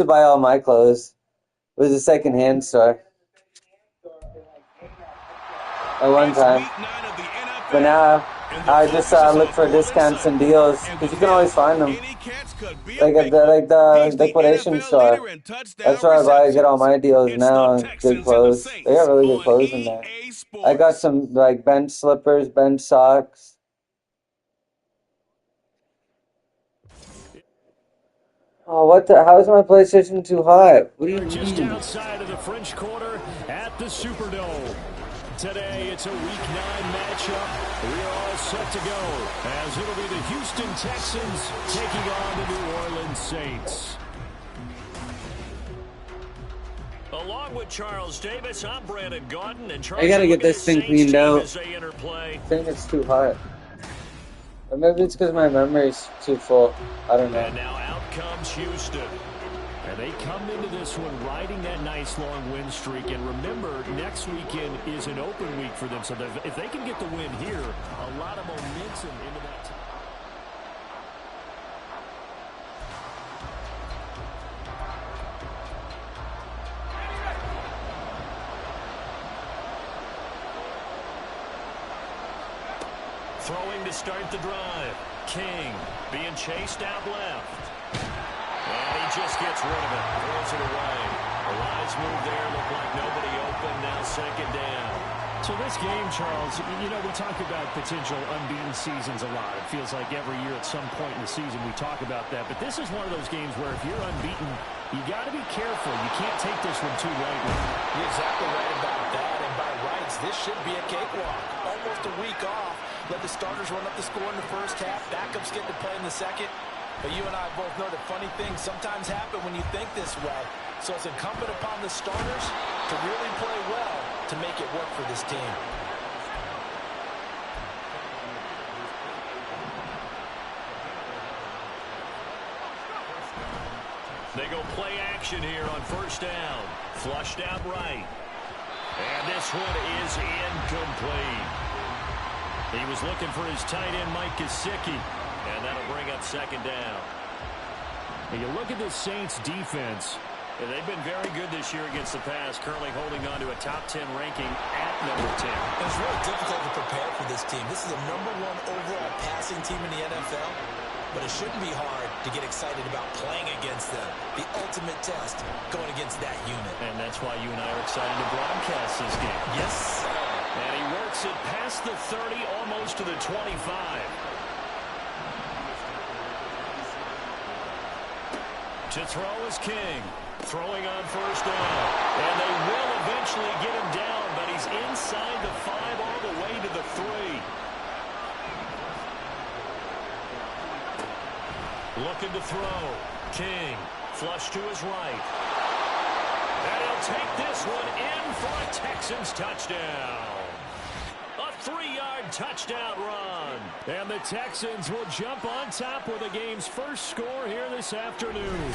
to buy all my clothes. It was a second-hand store at one time. But now I just look for discounts and deals because you can always find them. Like at the liquidation store. That's where I get all my deals now on good clothes. They got really good clothes in there. I got some like bench slippers, bench socks. Oh, what the? How is my PlayStation too hot? What do you mean? Just outside of the French Quarter at the Superdome. Today, it's a Week 9 matchup. We are all set to go as it'll be the Houston Texans taking on the New Orleans Saints. Along with Charles Davis, I'm Brandon Gaudin, and Charles, I gotta get this thing cleaned out. I think it's too hot. Or maybe it's because my memory's too full. I don't know. And now out comes Houston. And they come into this one riding that nice long win streak. And remember, next weekend is an open week for them. So if they can get the win here, a lot of momentum into that time. Throwing to start the drive. King being chased out left. And he just gets rid of it. Throws it away. A wise move there. Looked like nobody open. Now second down. So this game, Charles, you know, we talk about potential unbeaten seasons a lot. It feels like every year at some point in the season we talk about that. But this is one of those games where if you're unbeaten, you got to be careful. You can't take this one too lightly. You're exactly right about that. And by rights, this should be a cakewalk. Almost a week off. Let the starters run up the score in the first half. Backups get to play in the second. But you and I both know that funny things sometimes happen when you think this way. So it's incumbent upon the starters to really play well to make it work for this team. They go play action here on first down. Flushed out right. And this one is incomplete. He was looking for his tight end, Mike Gesicki. And that'll bring up second down. Now you look at this Saints defense. They've been very good this year against the pass, currently holding on to a top 10 ranking at number 10. It's really difficult to prepare for this team. This is a #1 overall passing team in the NFL, but it shouldn't be hard to get excited about playing against them. The ultimate test going against that unit. And that's why you and I are excited to broadcast this game. Yes. And he works it past the 30, almost to the 25. To throw is King. Throwing on first down. And they will eventually get him down, but he's inside the 5 all the way to the 3. Looking to throw. King. Flush to his right. And he'll take this one in for a Texans touchdown. A 3-yard touchdown run. And the Texans will jump on top with the game's first score here this afternoon.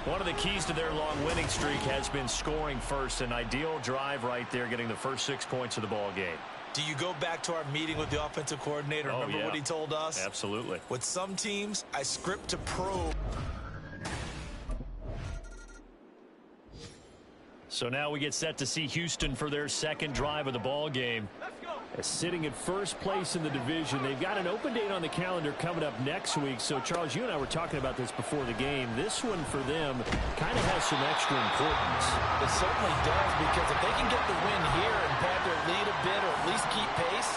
One of the keys to their long winning streak has been scoring first. An ideal drive right there, getting the first 6 points of the ball game. Do you go back to our meeting with the offensive coordinator? Remember what he told us? Absolutely. With some teams, I script to probe. So now we get set to see Houston for their second drive of the ball game. Sitting at first place in the division. They've got an open date on the calendar coming up next week. So, Charles, you and I were talking about this before the game. This one for them kind of has some extra importance. It certainly does, because if they can get the win here and pad their lead a bit or at least keep pace,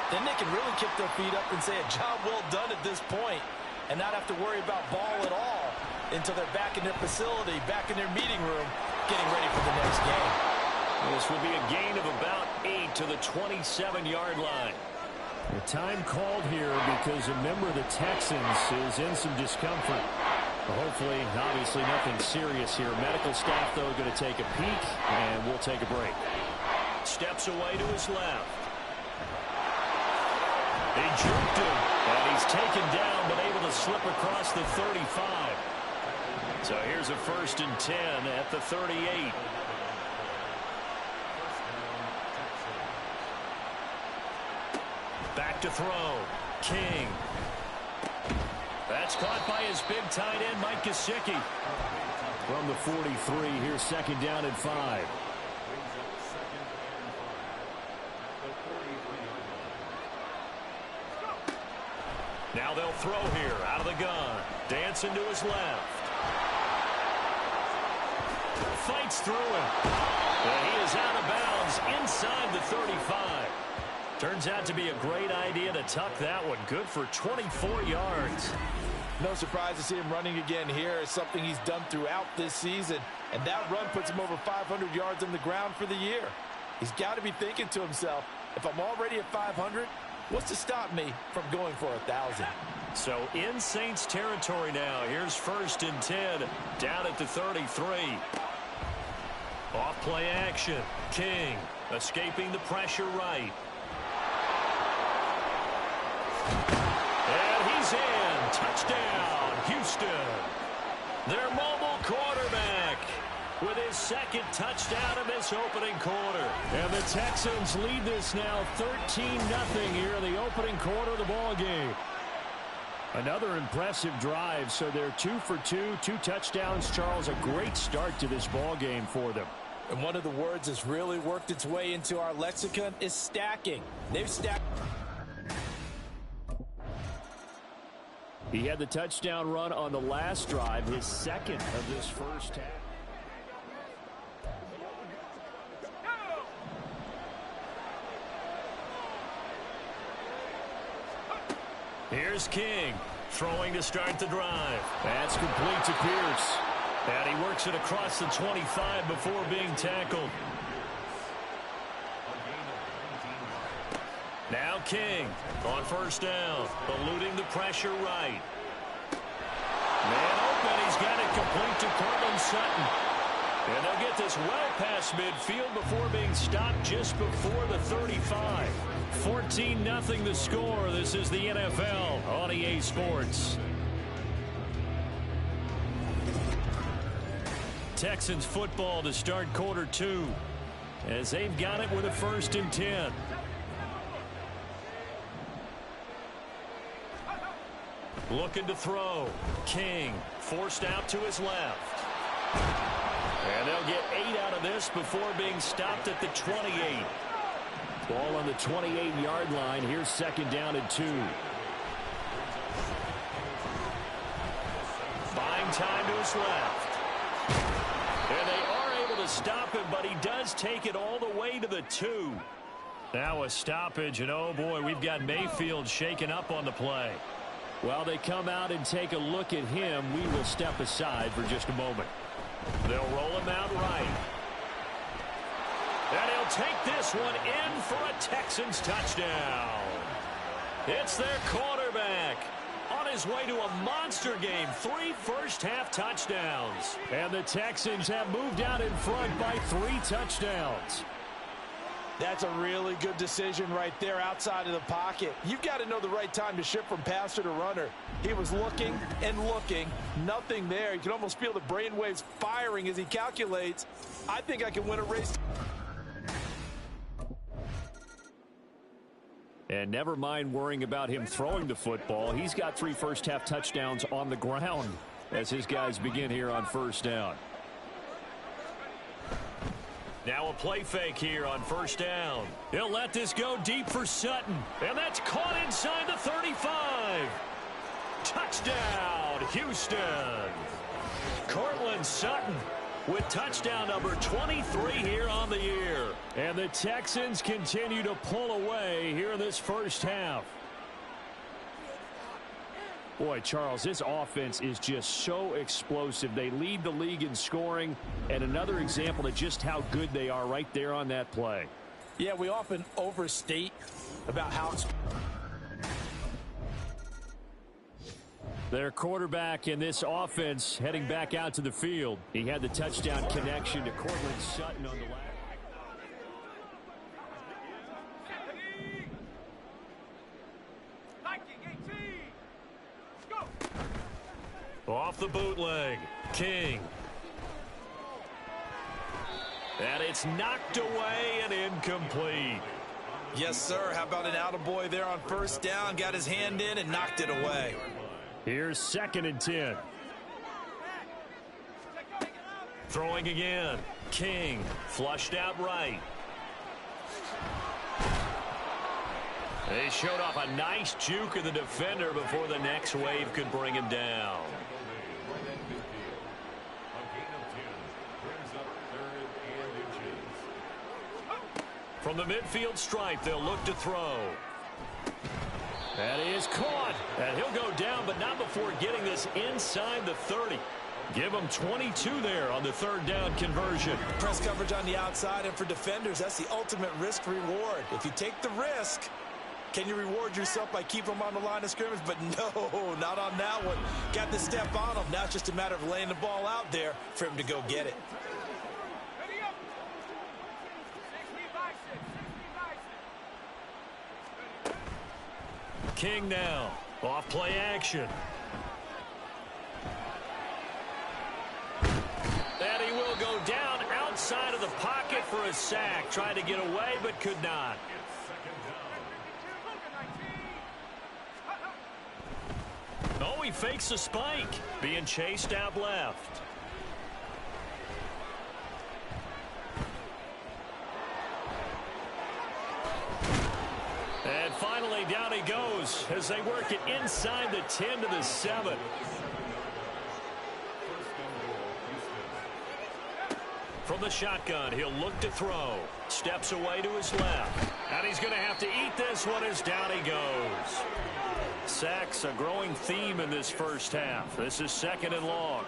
then they can really kick their feet up and say a job well done at this point and not have to worry about ball at all until they're back in their facility, back in their meeting room, getting ready for the next game. This will be a gain of about 8 to the 27-yard line. The time called here because a member of the Texans is in some discomfort. Hopefully, obviously, nothing serious here. Medical staff, though, going to take a peek, and we'll take a break. Steps away to his left. They juked him, and he's taken down, but able to slip across the 35. So here's a 1st and 10 at the 38. Back to throw. King. That's caught by his big tight end, Mike Gesicki. From the 43, here's second down and 5. Now they'll throw here out of the gun. Dancing to his left. Fights through him. And he is out of bounds inside the 35. Turns out to be a great idea to tuck that one. Good for 24 yards. No surprise to see him running again here. It's something he's done throughout this season. And that run puts him over 500 yards on the ground for the year. He's got to be thinking to himself, if I'm already at 500, what's to stop me from going for 1,000? So in Saints territory now. Here's 1st and 10 down at the 33. Off play action. King escaping the pressure right. And he's in. Touchdown, Houston. Their mobile quarterback with his second touchdown in this opening quarter. And the Texans lead this now 13-0 here in the opening quarter of the ball game. Another impressive drive, so they're 2 for 2, 2 touchdowns. Charles, a great start to this ball game for them. And one of the words that's really worked its way into our lexicon is stacking. They've stacked. He had the touchdown run on the last drive, his second of this first half. Here's King, throwing to start the drive. That's complete to Pierce. And he works it across the 25 before being tackled. Now King on 1st down, eluding the pressure right. Man open, he's got it complete to Cortland Sutton. And they'll get this well past midfield before being stopped just before the 35. 14-0 the score. This is the NFL on EA Sports. Texans football to start quarter 2 as they've got it with a 1st and 10. Looking to throw. King forced out to his left. And they'll get 8 out of this before being stopped at the 28. Ball on the 28-yard line. Here's 2nd down and 2. Buying time to his left. And they are able to stop him, but he does take it all the way to the 2. Now a stoppage, and oh boy, we've got Mayfield shaken up on the play. While they come out and take a look at him, we will step aside for just a moment. They'll roll him out right. And he'll take this one in for a Texans touchdown. It's their quarterback on his way to a monster game. 3 first-half touchdowns. And the Texans have moved out in front by 3 touchdowns. That's a really good decision right there outside of the pocket. You've got to know the right time to shift from passer to runner. He was looking and looking. Nothing there. You can almost feel the brainwaves firing as he calculates. I think I can win a race. And never mind worrying about him throwing the football. He's got 3 first-half touchdowns on the ground as his guys begin here on 1st down. Now a play fake here on 1st down. He'll let this go deep for Sutton. And that's caught inside the 35. Touchdown, Houston. Cortland Sutton with touchdown number 23 here on the year. And the Texans continue to pull away here in this first half. Boy, Charles, this offense is just so explosive. They lead the league in scoring, and another example of just how good they are right there on that play. Yeah, we often overstate about how it's... Their quarterback in this offense heading back out to the field. He had the touchdown connection to Cortland Sutton on the last. Off the bootleg, King. And it's knocked away and incomplete. Yes, sir. How about an attaboy there on 1st down? Got his hand in and knocked it away. Here's 2nd and 10. Throwing again. King flushed out right. They showed off a nice juke of the defender before the next wave could bring him down. From the midfield stripe, they'll look to throw. That is caught. And he'll go down, but not before getting this inside the 30. Give them 22 there on the 3rd down conversion. Press coverage on the outside, and for defenders, that's the ultimate risk-reward. If you take the risk, can you reward yourself by keeping them on the line of scrimmage? But no, not on that one. Got to step on them. Now it's just a matter of laying the ball out there for him to go get it. King now. Off play action. And he will go down outside of the pocket for a sack. Tried to get away, but could not. Oh, he fakes a spike. Being chased out left. And finally, down he goes as they work it inside the 10 to the 7. From the shotgun, he'll look to throw. Steps away to his left. And he's going to have to eat this one as down he goes. Sacks, a growing theme in this first half. This is 2nd and long.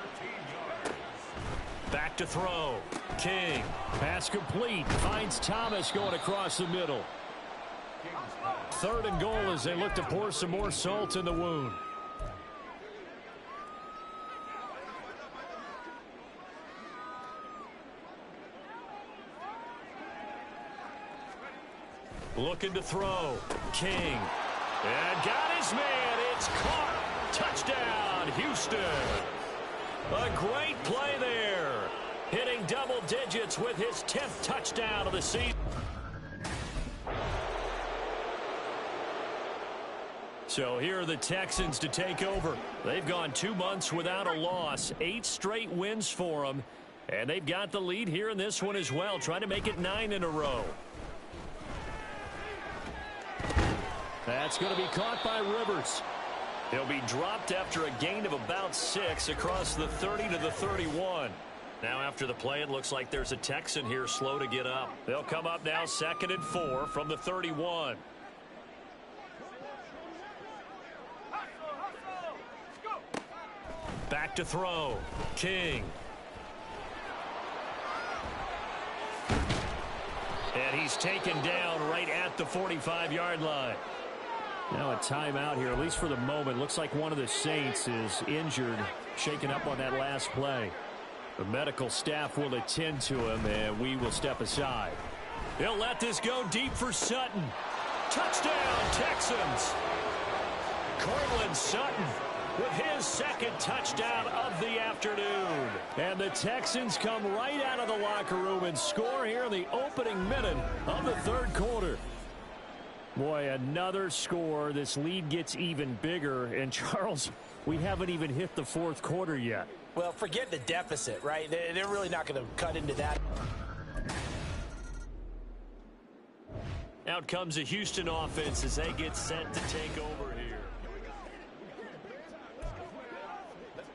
Back to throw. King. Pass complete. Finds Thomas going across the middle. 3rd and goal as they look to pour some more salt in the wound. Looking to throw. King. And got his man. It's caught. Touchdown, Houston. A great play there. Hitting double digits with his 10th touchdown of the season. So here are the Texans to take over. They've gone 2 months without a loss. 8 straight wins for them. And they've got the lead here in this one as well, trying to make it 9 in a row. That's going to be caught by Rivers. He'll be dropped after a gain of about 6 across the 30 to the 31. Now after the play, it looks like there's a Texan here slow to get up. They'll come up now 2nd and 4 from the 31. Back to throw. King. And he's taken down right at the 45-yard line. Now a timeout here, at least for the moment. Looks like one of the Saints is injured, shaken up on that last play. The medical staff will attend to him, and we will step aside. They'll let this go deep for Sutton. Touchdown, Texans. Cortland Sutton with his 2nd touchdown of the afternoon. And the Texans come right out of the locker room and score here in the opening minute of the 3rd quarter. Boy, another score. This lead gets even bigger. And, Charles, we haven't even hit the 4th quarter yet. Well, forget the deficit, right? They're really not going to cut into that. Out comes the Houston offense as they get set to take over here.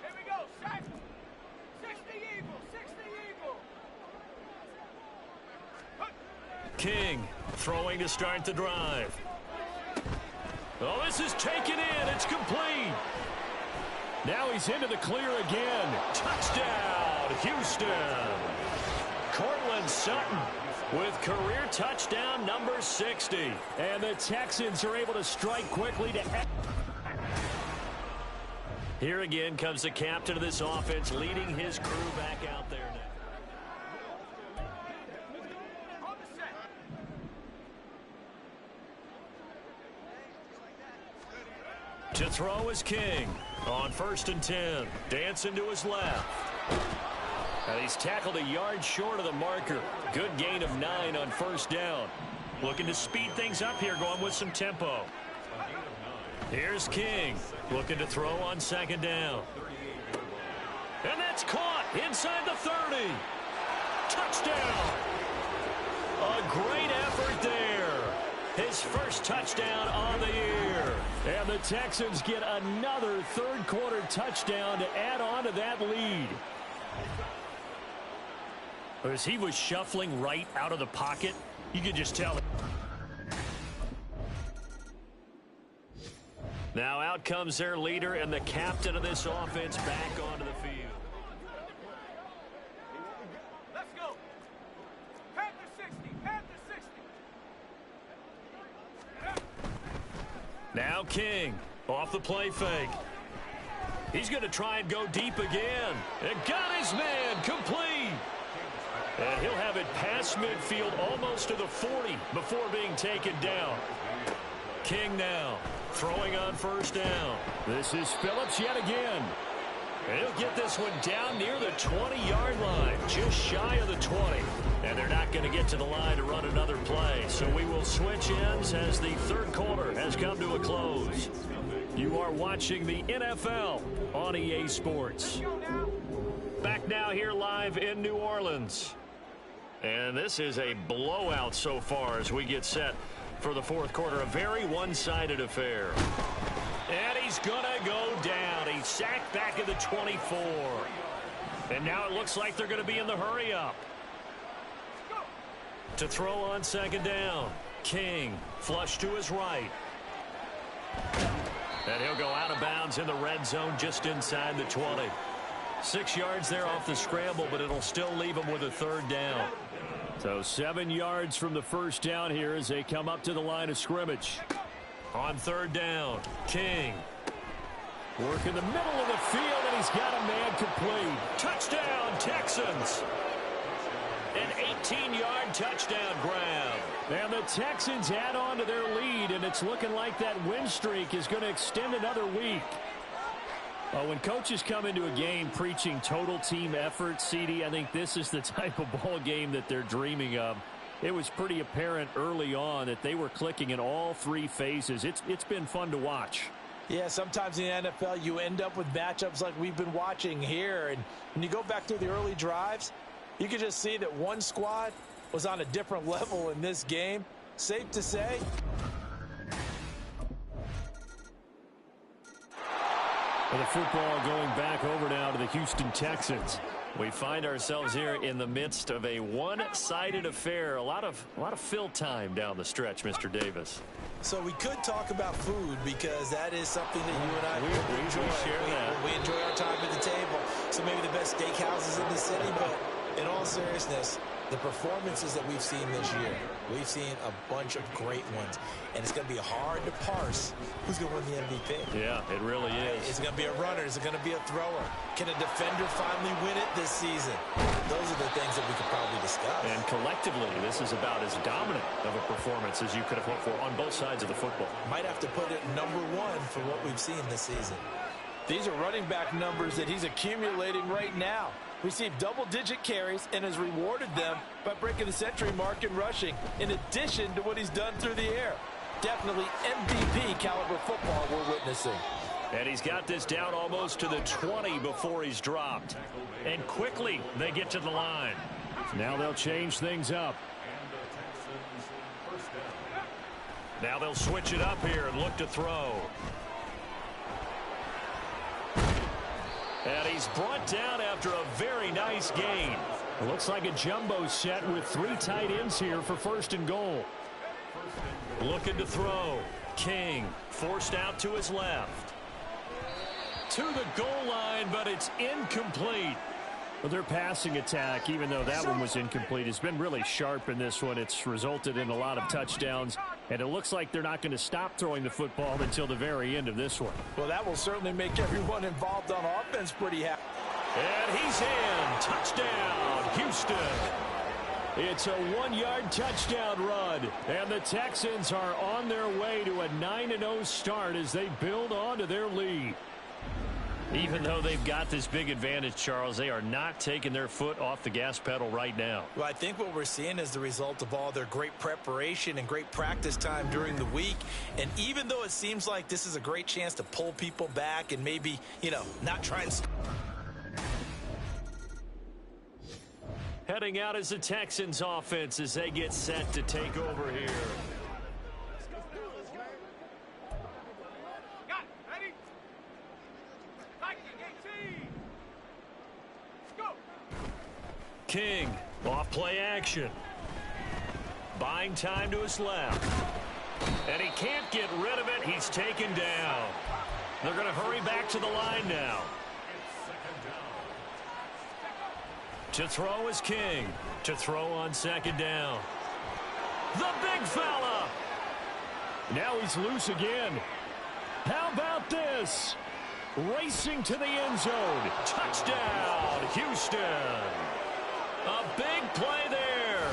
Here we go, set. 60 Eagle, 60 Eagle. King throwing to start the drive. Oh, this is taken in. It's complete. Now he's into the clear again. Touchdown, Houston. Cortland Sutton with career touchdown number 60. And the Texans are able to strike quickly to... Here again comes the captain of this offense leading his crew back out there now. To throw is King on 1st and 10. Dancing to his left. And he's tackled a yard short of the marker. Good gain of 9 on 1st down. Looking to speed things up here, going with some tempo. Here's King looking to throw on second down. And that's caught inside the 30. Touchdown. A great effort there. His first touchdown on the year. And the Texans get another third-quarter touchdown to add on to that lead. As he was shuffling right out of the pocket, you could just tell it. Now out comes their leader and the captain of this offense back onto the field. Let's go. Panther 60. Panther 60. Now King off the play fake. He's going to try and go deep again. And got his man complete. And he'll have it past midfield almost to the 40 before being taken down. King now throwing on first down. This is Phillips yet again. And he'll get this one down near the 20-yard line, just shy of the 20. And they're not going to get to the line to run another play. So we will switch ends as the third quarter has come to a close. You are watching the NFL on EA Sports. Back now here live in New Orleans. And this is a blowout so far as we get set for the fourth quarter. A very one-sided affair. And he's going to go down. He's sacked back at the 24. And now it looks like they're going to be in the hurry-up. To throw on second down. King flush to his right. And he'll go out of bounds in the red zone just inside the 20. 6 yards there off the scramble, but it'll still leave him with a third down. So 7 yards from the first down here as they come up to the line of scrimmage. On third down, King. Work in the middle of the field, and he's got a man complete. Touchdown, Texans. An 18-yard touchdown grab. And the Texans add on to their lead, and it's looking like that win streak is going to extend another week. When coaches come into a game preaching total team effort, CD, I think this is the type of ball game that they're dreaming of. It was pretty apparent early on that they were clicking in all three phases. It's been fun to watch. Yeah, sometimes in the NFL you end up with matchups like we've been watching here. And when you go back to the early drives, you can just see that one squad was on a different level in this game. Safe to say. The football going back over now to the Houston Texans. We find ourselves here in the midst of a one-sided affair. A lot of fill time down the stretch, Mr. Davis. So we could talk about food because that is something that you and I enjoy. We enjoy our time at the table. So maybe the best steakhouses in the city, but in all seriousness, the performances that we've seen this year, we've seen a bunch of great ones. And it's going to be hard to parse who's going to win the MVP. Yeah, it really is. Is it going to be a runner? Is it going to be a thrower? Can a defender finally win it this season? Those are the things that we could probably discuss. And collectively, this is about as dominant of a performance as you could have hoped for on both sides of the football. Might have to put it number one for what we've seen this season. These are running back numbers that he's accumulating right now. Received double-digit carries and has rewarded them by breaking the century mark in rushing, in addition to what he's done through the air. Definitely MVP caliber football we're witnessing. And he's got this down almost to the 20 before he's dropped. And quickly they get to the line. Now they'll change things up. Now they'll switch it up here and look to throw. And he's brought down after a very nice gain. It looks like a jumbo set with 3 tight ends here for first and goal. Looking to throw. King forced out to his left. To the goal line, but it's incomplete. Well, their passing attack, even though that one was incomplete, has been really sharp in this one. It's resulted in a lot of touchdowns, and it looks like they're not going to stop throwing the football until the very end of this one. Well, that will certainly make everyone involved on offense pretty happy. And he's in. Touchdown, Houston. It's a 1-yard touchdown run, and the Texans are on their way to a 9-0 start as they build on to their lead. Even though they've got this big advantage, Charles, they are not taking their foot off the gas pedal right now. Well, I think what we're seeing is the result of all their great preparation and great practice time during the week. And even though it seems like this is a great chance to pull people back and maybe, not try and... Heading out is the Texans offense as they get set to take over here. King, off play action. Buying time to his left. And he can't get rid of it. He's taken down. They're going to hurry back to the line now. To throw is King. To throw on second down. The big fella. Now he's loose again. How about this? Racing to the end zone. Touchdown, Houston. A big play there.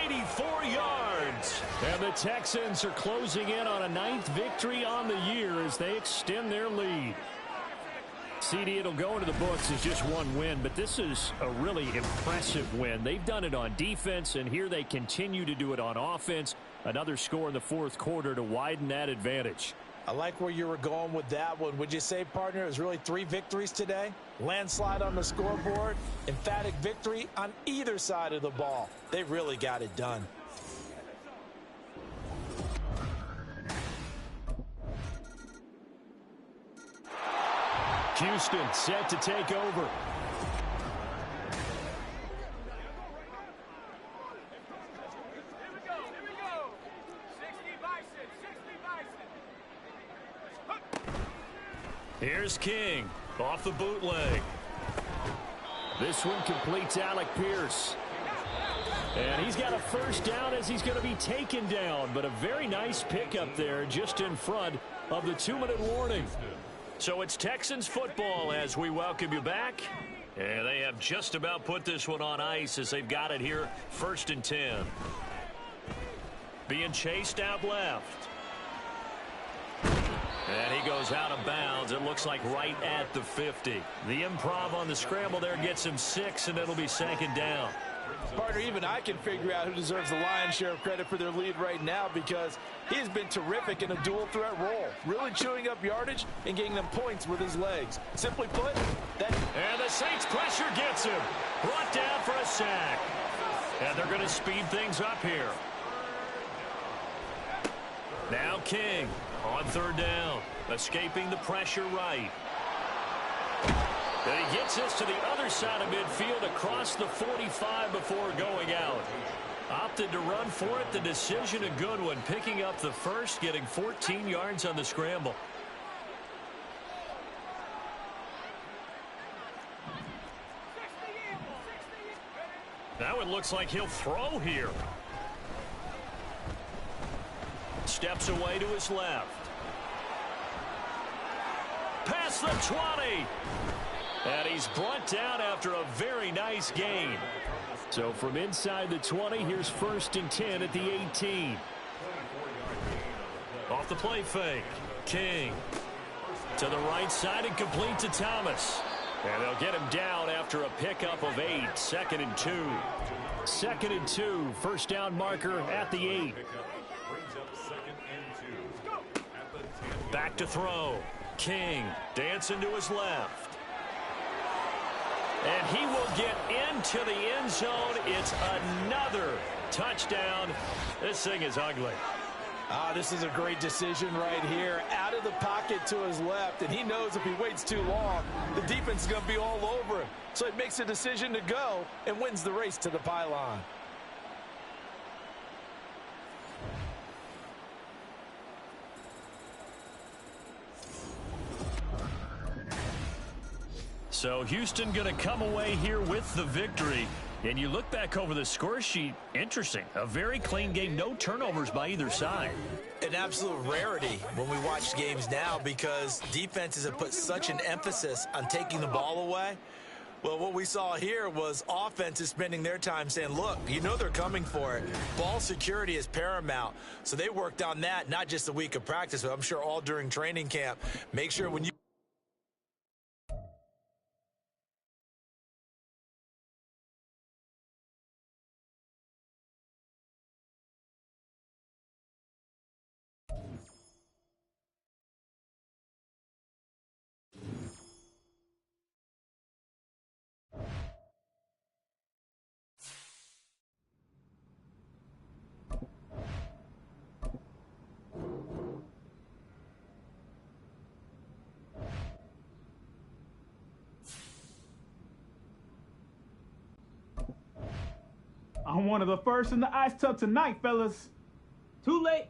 84 yards. And the Texans are closing in on a 9th victory on the year as they extend their lead. CD, it'll go into the books as just one win, but this is a really impressive win. They've done it on defense, and here they continue to do it on offense. Another score in the fourth quarter to widen that advantage. I like where you were going with that one. Would you say, partner, it was really 3 victories today? Landslide on the scoreboard, emphatic victory on either side of the ball. They really got it done. Houston set to take over. Here's King off the bootleg. This one completes Alec Pierce. And he's got a first down as he's going to be taken down. But a very nice pickup there just in front of the 2-minute warning. So it's Texans football as we welcome you back. And they have just about put this one on ice as they've got it here 1st and 10. Being chased out left. And he goes out of bounds. It looks like right at the 50. The improv on the scramble there gets him 6, and it'll be 2nd down. Partner, even I can figure out who deserves the lion's share of credit for their lead right now because he's been terrific in a dual threat role, really chewing up yardage and getting them points with his legs. Simply put, that... And the Saints pressure gets him. Brought down for a sack. And they're going to speed things up here. Now King on 3rd down, escaping the pressure right. And he gets this to the other side of midfield across the 45 before going out. Opted to run for it. The decision a good one. Picking up the first, getting 14 yards on the scramble. Now it looks like he'll throw here. Steps away to his left. Past the 20. And he's brought down after a very nice gain. So from inside the 20, here's 1st and 10 at the 18. Off the play fake. King to the right side and complete to Thomas. And they'll get him down after a pickup of 8. 2nd and 2. 2nd and 2. First down marker at the 8. Back to throw. King dancing to his left. And he will get into the end zone. It's another touchdown. This thing is ugly. This is a great decision right here. Out of the pocket to his left, and he knows if he waits too long, the defense is going to be all over him. So he makes a decision to go and wins the race to the pylon. So Houston going to come away here with the victory. And you look back over the score sheet, interesting. A very clean game, no turnovers by either side. An absolute rarity when we watch games now because defenses have put such an emphasis on taking the ball away. Well, what we saw here was offenses spending their time saying, look, you know they're coming for it. Ball security is paramount. So they worked on that, not just a week of practice, but I'm sure all during training camp. Make sure when you I'm one of the first in the ice tub tonight, fellas. Too late.